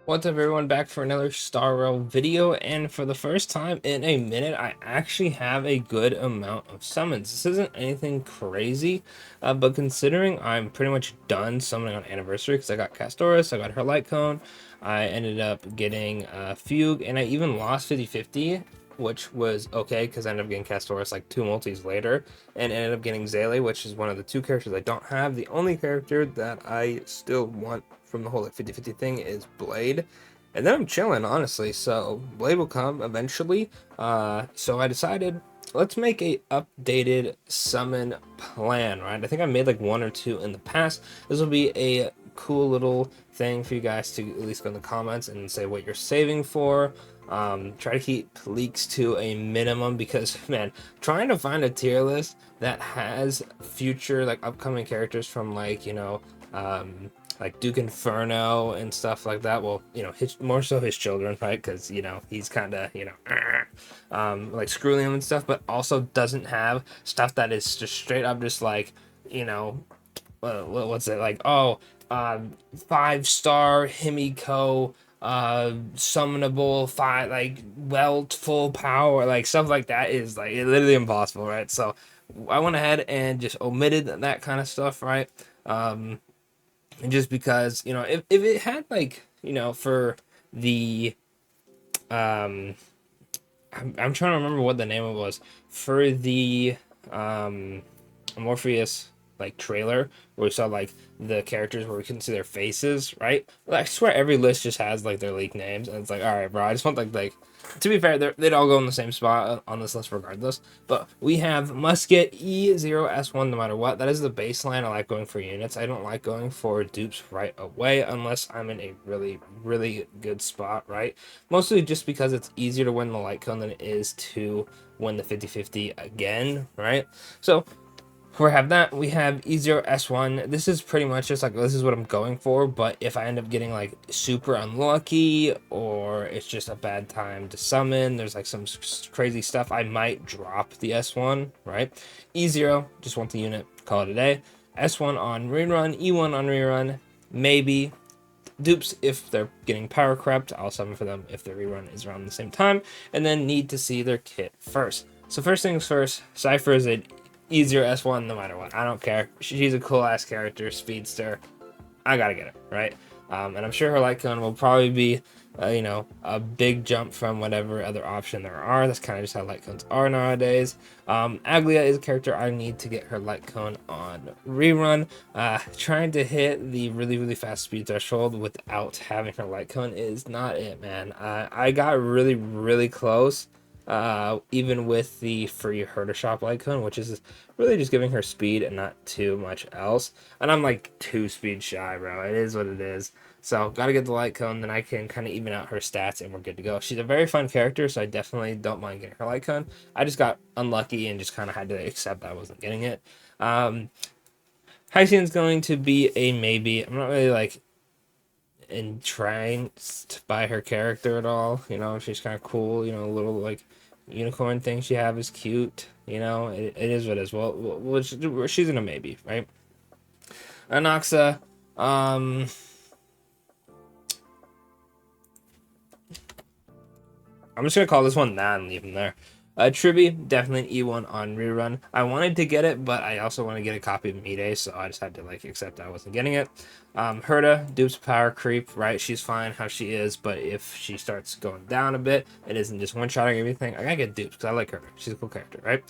What's up everyone, back for another Star Rail video, and for the first time in a minute I actually have a good amount of summons. This isn't anything crazy, but considering I'm pretty much done summoning on Anniversary because I got Castoris, I got her Light Cone, I ended up getting Fugue, and I even lost 50-50, which was okay because I ended up getting Castoris like two multis later, and ended up getting Zaylee, which is one of the two characters I don't have. The only character that I still want from the whole like 50-50 thing is Blade. And then I'm chilling, honestly. So Blade will come eventually. So I decided, let's make a updated summon plan, right? I think I made like one or two in the past. This will be a cool little thing for you guys to at least go in the comments and say what you're saving for. Try to keep leaks to a minimum because, man, trying to find a tier list that has future like upcoming characters from like Duke Inferno and stuff like that. Well, more so his children, right? Because he's kind of like screwing them and stuff, but also doesn't have stuff that is just straight up just like you know what's it like? Oh, 5-star Himiko, summonable, five like welt full power, like stuff like that is like literally impossible, right? So I went ahead and just omitted that kind of stuff, right? And just because if it had like for the um I'm trying to remember what the name of it was for the um Morpheus like trailer where we saw like the characters where we couldn't see their faces, right? Like, I swear every list just has like their leak names, and it's like, all right, bro, I just want like to be fair, they'd all go in the same spot on this list regardless. But we have Musket E0S1 no matter what. That is the baseline I like going for units. I don't like going for dupes right away unless I'm in a really, really good spot, right? Mostly just because it's easier to win the light cone than it is to win the 50-50 again, right? So we have that. We have E0S1. This is pretty much just like, this is what I'm going for, but if I end up getting like super unlucky or it's just a bad time to summon, there's like some crazy stuff, I might drop the S1, right? E0, just want the unit, call it a day. S1 on rerun, E1 on rerun, maybe. Dupes, if they're getting power crept, I'll summon for them if their rerun is around the same time, and then need to see their kit first. So first things first, Cypher is an easier S1 no matter what. I don't care. She's a cool ass character, speedster. I gotta get it, right? And I'm sure her light cone will probably be, a big jump from whatever other option there are. That's kind of just how light cones are nowadays. Aglia is a character I need to get her light cone on rerun. Trying to hit the really, really fast speed threshold without having her light cone is not it, man. I got really, really close. Even with the free Herder Shop light cone, which is really just giving her speed and not too much else. And I'm like 2 speed shy, bro. It is what it is. So gotta get the light cone, then I can kind of even out her stats and we're good to go. She's a very fun character, so I definitely don't mind getting her light cone. I just got unlucky and just kind of had to accept I wasn't getting it. Hyacinth's going to be a maybe. I'm not really like entranced by her character at all. She's kind of cool. A little like unicorn thing she have is cute. It is what it is. Well, she's in a maybe, right? Anaxa, I'm just gonna call this one that and leave him there. Tribi, definitely E1 on rerun. I wanted to get it, but I also want to get a copy of Mide, so I just had to like accept I wasn't getting it. Herda, dupes power creep, right? She's fine how she is, but if she starts going down a bit, it isn't just one-shotting everything. I gotta get dupes because I like her. She's a cool character, right?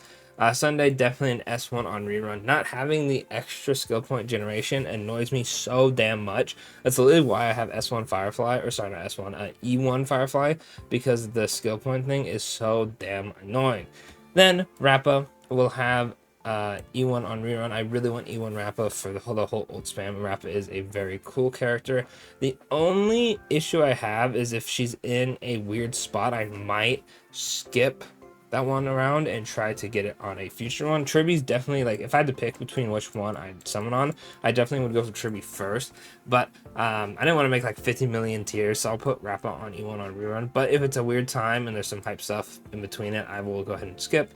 Sunday, definitely an S1 on rerun. Not having the extra skill point generation annoys me so damn much. That's literally why I have S1 Firefly, or sorry, not S1, E1 Firefly, because the skill point thing is so damn annoying. Then Rappa will have E1 on rerun. I really want E1 Rappa for the whole old spam. Rappa is a very cool character. The only issue I have is if she's in a weird spot, I might skip that one around and try to get it on a future one. Tribi's definitely, like, if I had to pick between which one I'd summon on, I definitely would go for Tribi first, but I didn't want to make like 50 million tiers, so I'll put Rappa on E1 on rerun. But if it's a weird time and there's some hype stuff in between it, I will go ahead and skip.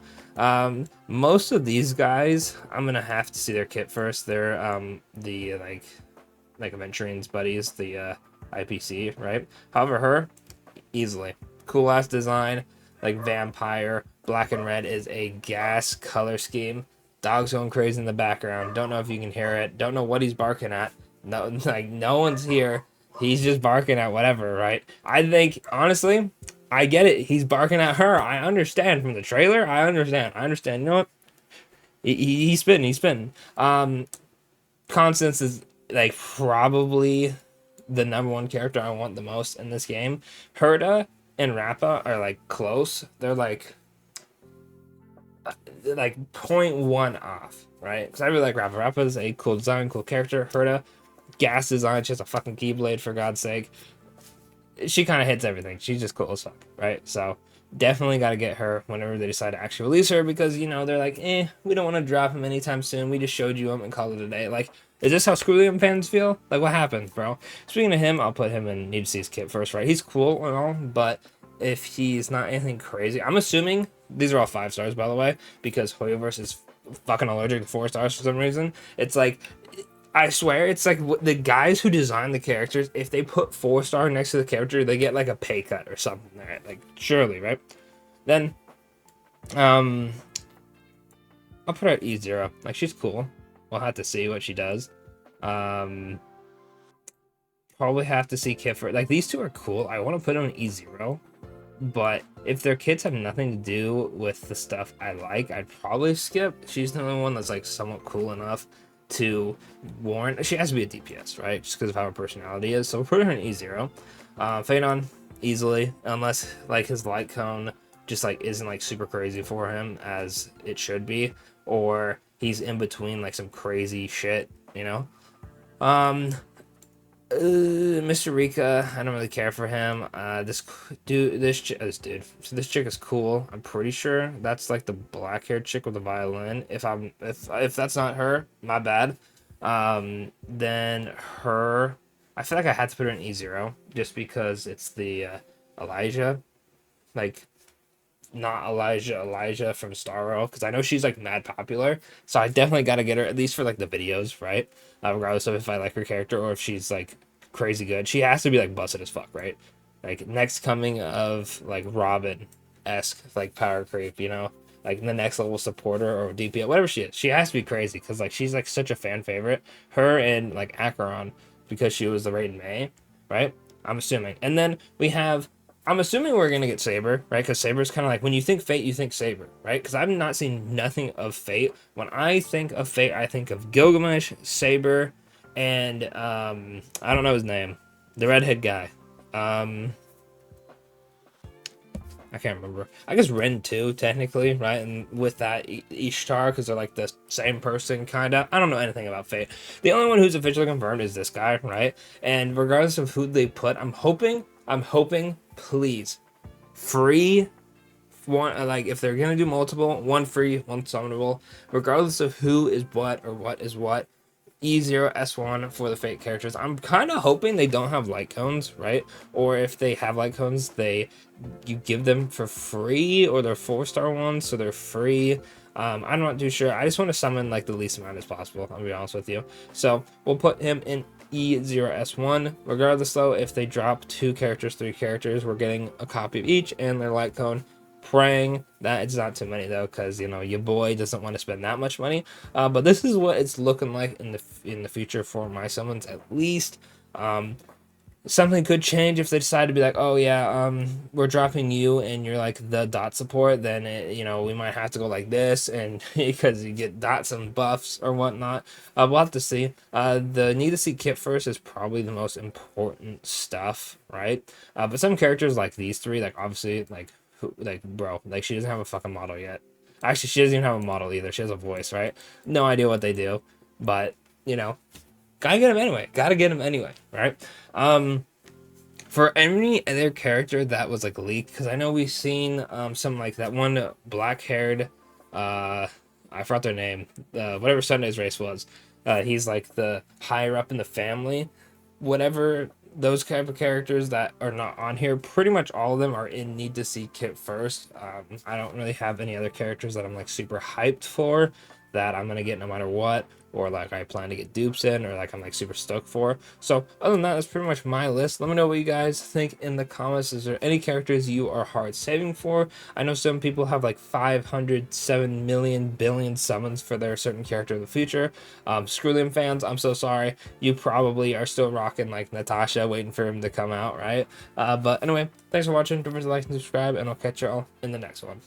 Most of these guys, I'm gonna have to see their kit first. They're the like Aventurines buddies, the IPC, right? However, her, easily. Cool ass design, like vampire. Black and red is a gas color scheme. Dog's going crazy in the background. Don't know if you can hear it. Don't know what he's barking at. No, like no one's here. He's just barking at whatever, right? I think honestly, I get it. He's barking at her. I understand from the trailer. I understand. You know what? He's spitting. He's spitting. Constance is like probably the number one character I want the most in this game. Herta and Rappa are like close. They're like zero point 0.1 off, right? Because I really like Rappa. Rappa is a cool design, cool character. Herta, gas design. She has a fucking keyblade for God's sake. She kind of hits everything. She's just cool as fuck, right? So definitely got to get her whenever they decide to actually release her because, you know, they're like, we don't want to drop him anytime soon. We just showed you him and called it a day. Like, is this how Squilliam fans feel? Like, what happened, bro? Speaking of him, I'll put him in Need to See His Kit first, right? He's cool and all, but if he's not anything crazy, I'm assuming these are all 5 stars, by the way, because Hoyoverse is fucking allergic to 4 stars for some reason. It's like, I swear, it's like the guys who design the characters, if they put 4-star next to the character, they get like a pay cut or something, right? Like, surely, right? Then, I'll put her at E0. Like, she's cool. We'll have to see what she does. Probably have to see Kit for, like, these two are cool. I want to put them in E0. But if their kits have nothing to do with the stuff I like, I'd probably skip. She's the only one that's like somewhat cool enough to warrant. She has to be a DPS, right? Just because of how her personality is. So we'll put her in E0. Phaedon, easily, unless like his light cone just like isn't like super crazy for him as it should be, or he's in between like some crazy shit, you know. Mr. Rika, I don't really care for him. This chick is cool. I'm pretty sure that's like the black-haired chick with the violin. If that's not her, my bad. Then her, I feel like I had to put her in E0 just because it's the Elijah, like not Elijah from Starro, because I know she's like mad popular, so I definitely got to get her at least for like the videos, right? Regardless of if I like her character or if she's like crazy good, she has to be like busted as fuck, right? Like next coming of like Robin esque like power creep, you know, like the next level supporter or DPS, whatever she is, she has to be crazy because like she's like such a fan favorite. Her and like Acheron because she was the Raiden May, right? I'm assuming, and then we have I'm assuming we're gonna get Saber, right? Because Saber's kind of like when you think Fate, you think Saber, right? Because I've not seen nothing of Fate. When I think of Fate, I think of Gilgamesh, Saber, and I don't know his name, the redhead guy. I can't remember. I guess Ren too, technically, right? And with that, Ishtar, because they're like the same person, kind of. I don't know anything about Fate. The only one who's officially confirmed is this guy, right? And regardless of who they put, I'm hoping, please, free one. Like if they're gonna do multiple, one free, one summonable, regardless of who is what or what is what. E0 S1 for the Fate characters. I'm kind of hoping they don't have light cones, right? Or if they have light cones, you give them for free, or they're 4-star ones, so they're free. I'm not too sure. I just want to summon like the least amount as possible, I'll be honest with you. So we'll put him in E0 S1. Regardless though, if they drop 2 characters, 3 characters, we're getting a copy of each and their light cone. Praying that it's not too many though, because you know your boy doesn't want to spend that much money. But this is what it's looking like in the future for my summons at least. Something could change if they decide to be like, oh yeah, we're dropping you and you're like the dot support, then you know we might have to go like this, and because you get dots and buffs or whatnot. We'll have to see. The need to see kit first is probably the most important stuff, right? But some characters like these 3, like obviously like bro, like she doesn't have a fucking model yet. Actually, she doesn't even have a model either. She has a voice, right? No idea what they do, but you know, gotta get him anyway, right? For any other character that was like leaked, because I know we've seen some like that one black-haired, I forgot their name, whatever Sunday's race was. He's like the higher up in the family, whatever. Those type of characters that are not on here, pretty much all of them are in need to see kit first. I don't really have any other characters that I'm like super hyped for. that I'm gonna get no matter what, or like I plan to get dupes in, or like I'm like super stoked for. So other than that, that's pretty much my list. Let me know what you guys think in the comments. Is there any characters you are hard saving for? I know some people have like 507 million billion summons for their certain character in the future. Screw them fans, I'm so sorry. You probably are still rocking like Natasha, waiting for him to come out, right? But anyway, thanks for watching. Don't forget to like and subscribe, and I'll catch y'all in the next one.